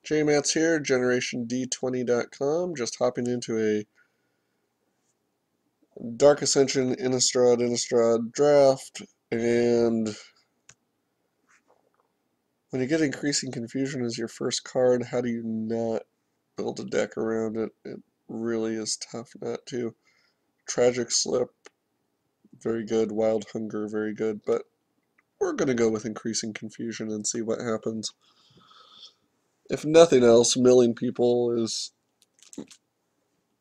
JMats here, GenerationD20.com, just hopping into a Dark Ascension Innistrad draft, and when you get Increasing Confusion as your first card, how do you not build a deck around it? It really is tough not to. Tragic Slip, very good. Wild Hunger, very good, but we're going to go with Increasing Confusion and see what happens. If nothing else, milling people is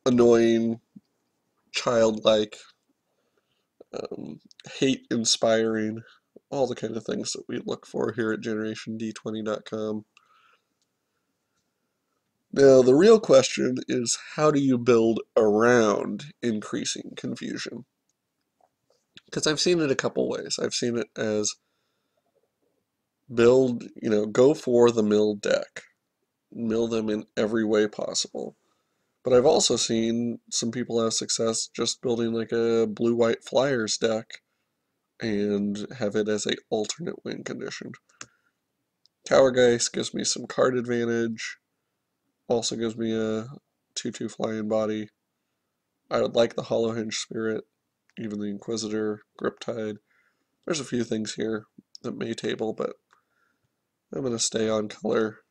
annoying, childlike, um, hate inspiring, all the kind of things that we look for here at GenerationD20.com. Now, the real question is, how do you build around increasing confusion? Because I've seen it a couple ways. I've seen it as build, go for the mill deck, mill them in every way possible. But I've also seen some people have success just building like a blue-white flyers deck and have it as a alternate win condition. Tower Geist gives me some card advantage, also gives me a 2/2 flying body. I would like the Hollow Hinge Spirit, even the Inquisitor, Griptide. There's a few things here that may table, but I'm going to stay on color.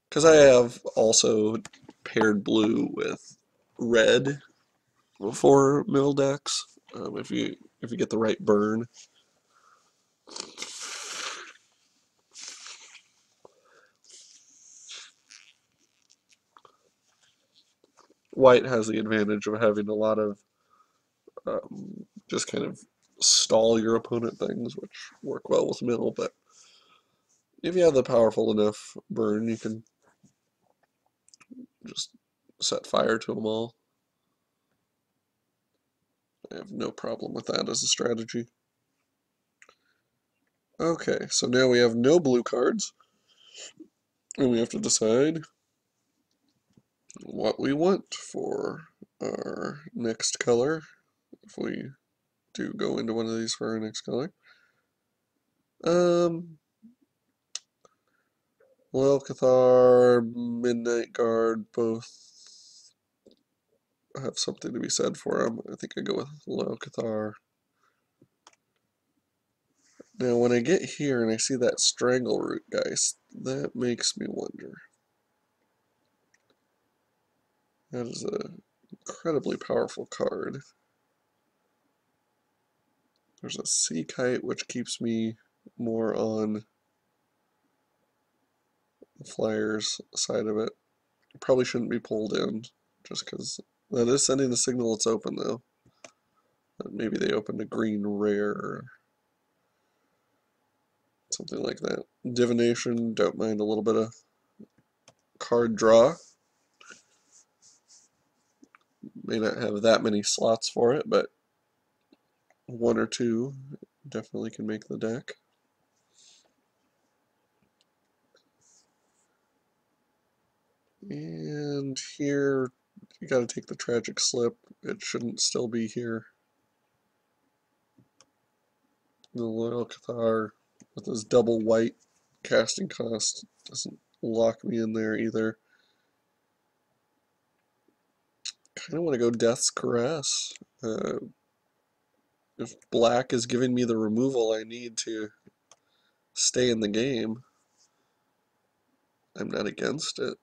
Because I have also paired blue with red for middle decks. If you get the right burn. White has the advantage of having a lot of just kind of stall your opponent things, which work well with middle, but if you have the powerful enough burn, you can just set fire to them all. I have no problem with that as a strategy. Okay, so now we have no blue cards, and we have to decide what we want for our next color, if we do go into one of these for our next color. Loyal Cathar, Midnight Guard, both have something to be said for them. I think I go with Loyal Cathar. Now, when I get here and I see that Strangleroot Geist, that makes me wonder. That is an incredibly powerful card. There's a Sea Kite, which keeps me more on the Flyers side of it. Probably shouldn't be pulled in, just because that is sending the signal it's open, though. Maybe they opened a green rare or something like that. Divination, don't mind a little bit of card draw. May not have that many slots for it, but one or two definitely can make the deck. And here, you gotta take the Tragic Slip. It shouldn't still be here. The Loyal Cathar with his double white casting cost doesn't lock me in there either. Kind of want to go Death's Caress. If black is giving me the removal I need to stay in the game, I'm not against it.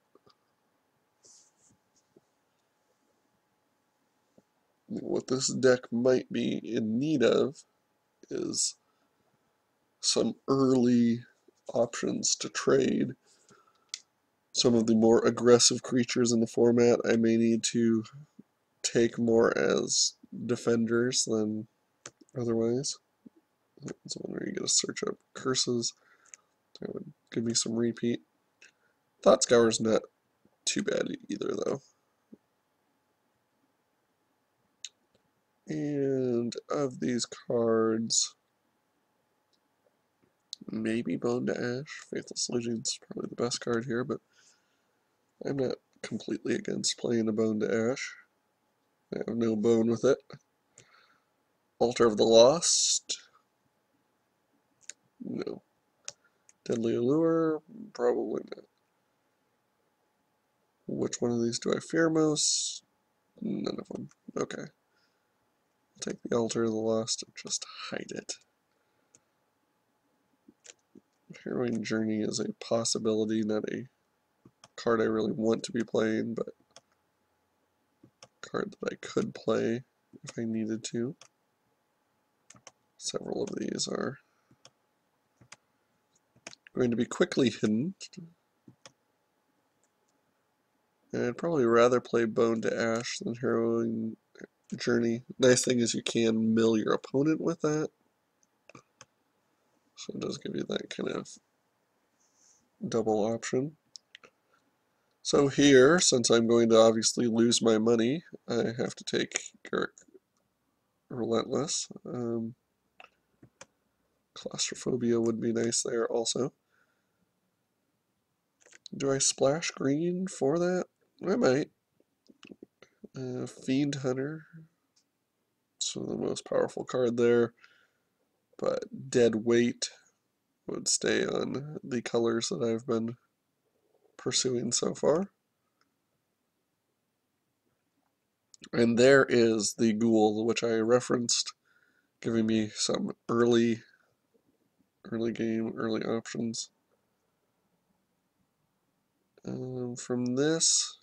What this deck might be in need of is some early options to trade. Some of the more aggressive creatures in the format I may need to take more as defenders than otherwise. That's one where you get to search up curses. That would give me some repeat. Thought Scour's not too bad either, though. And of these cards, maybe Bone to Ash. Faithless Legion's probably the best card here, but I'm not completely against playing a Bone to Ash. I have no bone with it. Altar of the Lost. No. Deadly Allure? Probably not. Which one of these do I fear most? None of them. Okay. I'll take the Altar of the Lost and just hide it. Harrowing Journey is a possibility, not a card I really want to be playing, but a card that I could play if I needed to. Several of these are going to be quickly hidden. And I'd probably rather play Bone to Ash than Harrowing Journey. Nice thing is you can mill your opponent with that. So it does give you that kind of double option. So here, since I'm going to obviously lose my money, I have to take Garrick Relentless. Claustrophobia would be nice there also. Do I splash green for that? I might. Fiend Hunter. It's the most powerful card there. But Dead Weight would stay on the colors that I've been pursuing so far. And there is the Ghoul, which I referenced, giving me some early game, early options. From this,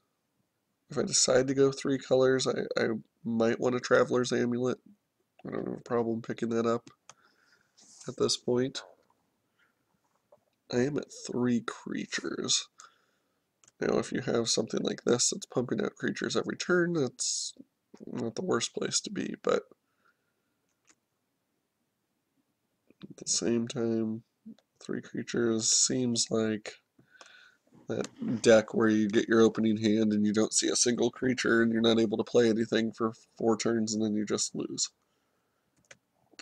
if I decide to go 3 colors, I might want a Traveler's Amulet. I don't have a problem picking that up at this point. I am at 3 creatures. Now, if you have something like this that's pumping out creatures every turn, that's not the worst place to be, but at the same time, 3 creatures seems like that deck where you get your opening hand and you don't see a single creature and you're not able to play anything for 4 turns and then you just lose.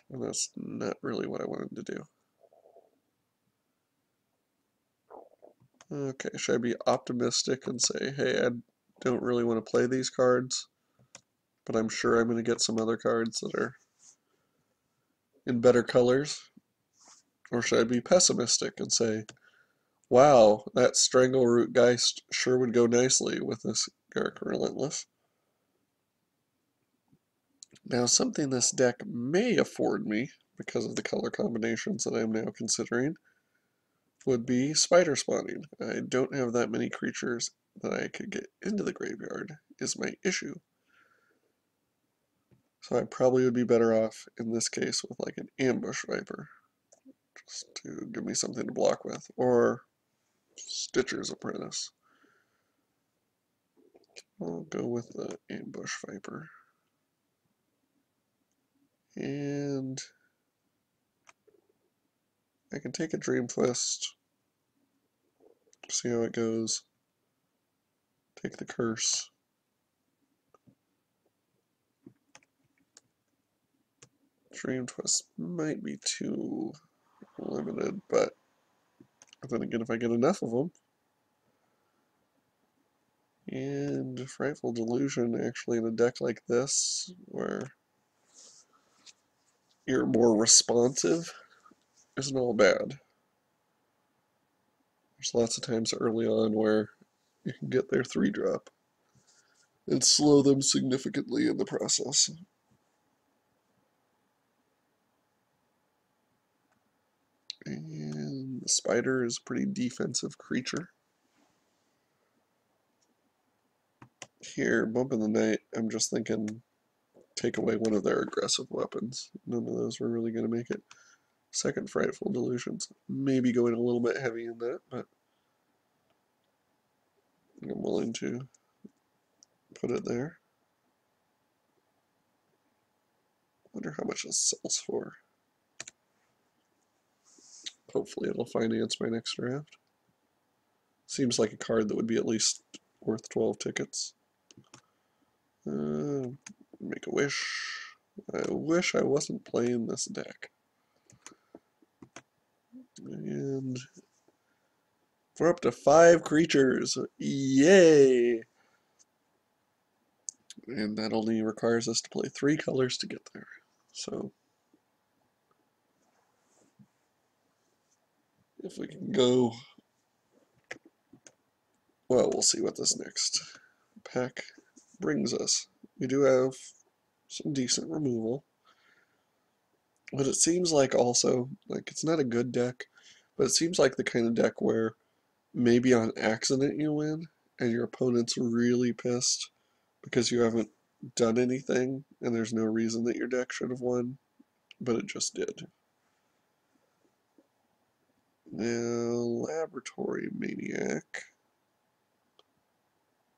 And that's not really what I wanted to do. Okay, should I be optimistic and say, hey, I don't really want to play these cards, but I'm sure I'm going to get some other cards that are in better colors? Or should I be pessimistic and say, wow, that Strangleroot Geist sure would go nicely with this Garrick Relentless? Now, something this deck may afford me, because of the color combinations that I'm now considering, would be spider spawning. I don't have that many creatures that I could get into the graveyard, is my issue. So I probably would be better off, in this case, with like an Ambush Viper, just to give me something to block with, or Stitcher's Apprentice. I'll go with the Ambush Viper. And I can take a Dream Twist, see how it goes. Take the Curse. Dream Twist might be too limited, but then again, if I get enough of them. And Frightful Delusion, actually, in a deck like this, where you're more responsive, isn't all bad. There's lots of times early on where you can get their 3-drop and slow them significantly in the process. And the Spider is a pretty defensive creature. Here, Bump in the Night, I'm just thinking take away one of their aggressive weapons. None of those were really going to make it. Second, Frightful Delusions. Maybe going a little bit heavy in that, but I'm willing to put it there. Wonder how much this sells for. Hopefully it'll finance my next draft. Seems like a card that would be at least worth 12 tickets. Make a wish. I wish I wasn't playing this deck. And we're up to 5 creatures. Yay! And that only requires us to play 3 colors to get there. So, If we can go, well, we'll see what this next pack brings us. We do have some decent removal, but it seems like also, like, it's not a good deck, but it seems like the kind of deck where maybe on accident you win, and your opponent's really pissed because you haven't done anything, and there's no reason that your deck should have won, but it just did. Now, Laboratory Maniac.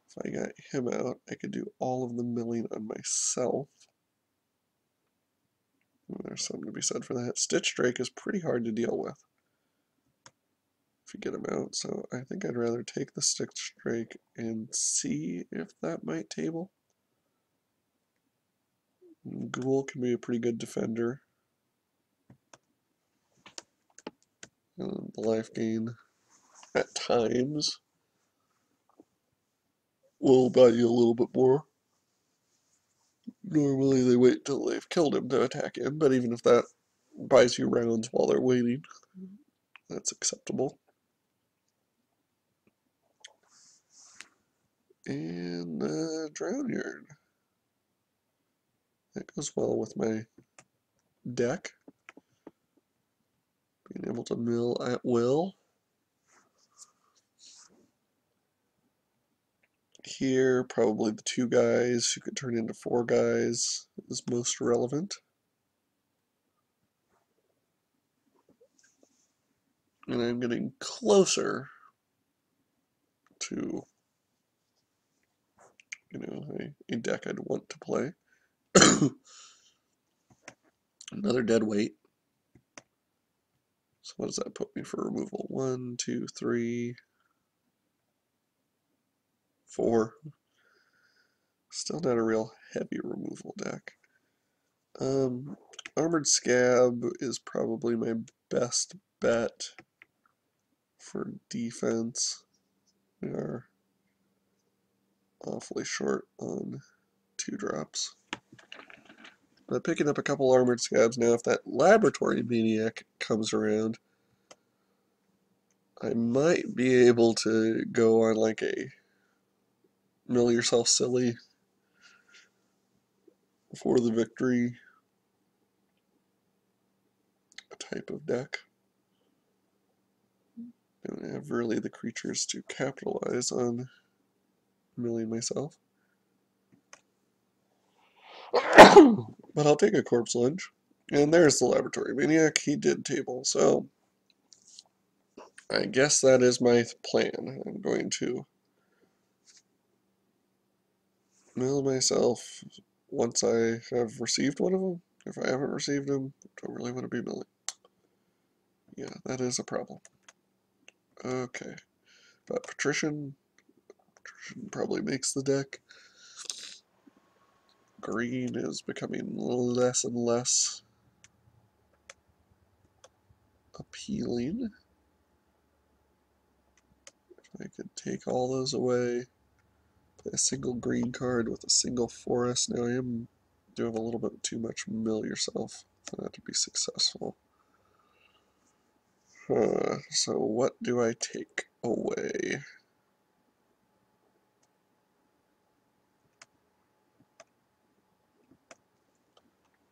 If I got him out, I could do all of the milling on myself. There's something to be said for that. Stitch Drake is pretty hard to deal with if you get him out, so I think I'd rather take the Stitch Drake and see if that might table. Ghoul can be a pretty good defender. The life gain at times will buy you a little bit more. Normally they wait till they've killed him to attack him, but even if that buys you rounds while they're waiting, that's acceptable. And Drown Yard. That goes well with my deck. Being able to mill at will. Here, probably the 2 guys who could turn into 4 guys is most relevant. And I'm getting closer to, a deck I'd want to play. Another dead weight. So what does that put me for removal? 1, 2, 3, 4. Still not a real heavy removal deck. Armored Scab is probably my best bet for defense. We are awfully short on 2-drops. But picking up a couple Armored Scabs now, if that Laboratory Maniac comes around, I might be able to go on like a mill yourself silly for the victory type of deck. I don't have really the creatures to capitalize on milling myself. But I'll take a Corpse Lunge. And there's the Laboratory Maniac. He did table, so I guess that is my plan. I'm going to mill myself once I have received one of them. If I haven't received them, I don't really want to be milling. Yeah, that is a problem. Okay, but Patrician probably makes the deck. Green is becoming less and less appealing. If I could take all those away, play a single green card with a single forest. Now I am doing a little bit too much mill yourself for that to be successful. So what do I take away?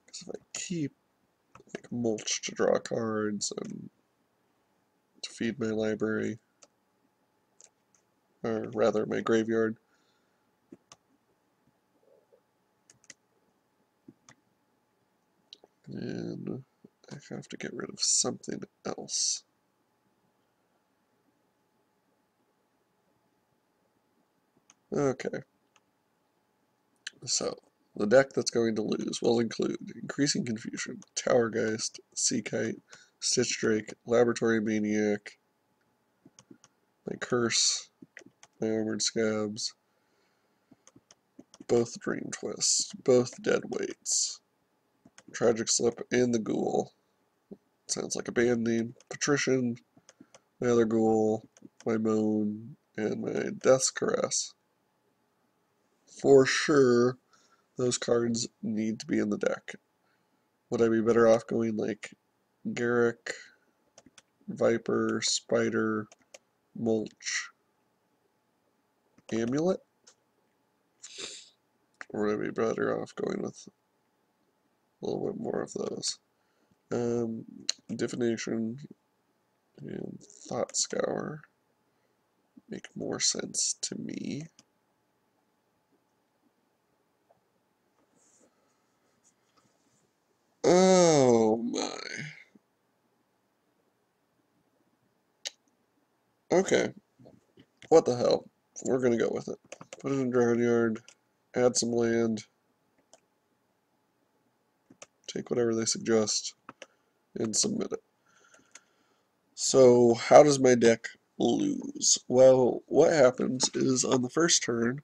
Because if I keep like mulch to draw cards and to feed my library, or rather my graveyard, and I have to get rid of something else. Okay, so the deck that's going to lose will include Increasing Confusion, Towergeist, Sea Kite, Stitch Drake, Laboratory Maniac, my Curse, my Armored Scabs, both Dream Twists, both Dead Weights, Tragic Slip, and the Ghoul. Sounds like a band name. Patrician, my other Ghoul, my Moan, and my Death's Caress. For sure, those cards need to be in the deck. Would I be better off going like Garrick, Viper, Spider, Mulch, Amulet? Or would I be better off going with a little bit more of those? Divination and Thought Scour make more sense to me. Oh my. Okay. What the hell? We're gonna go with it. Put it in Ground Yard, add some land, take whatever they suggest, and submit it. So, how does my deck lose? Well, what happens is on the first turn,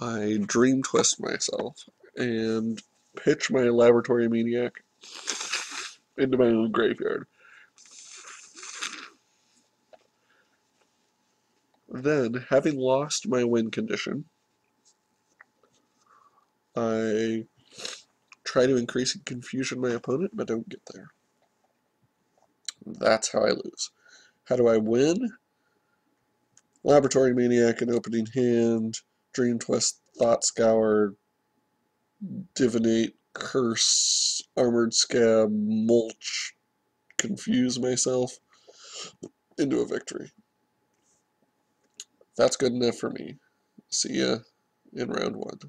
I Dream Twist myself and pitch my Laboratory Maniac into my own graveyard. Then, having lost my win condition, I try to increase and confusion my opponent, but don't get there. That's how I lose. How do I win? Laboratory Maniac and Opening Hand, Dream Twist, Thought Scour, Divinate, Curse, Armored Scab, Mulch, confuse myself into a victory. That's good enough for me. See ya in round 1.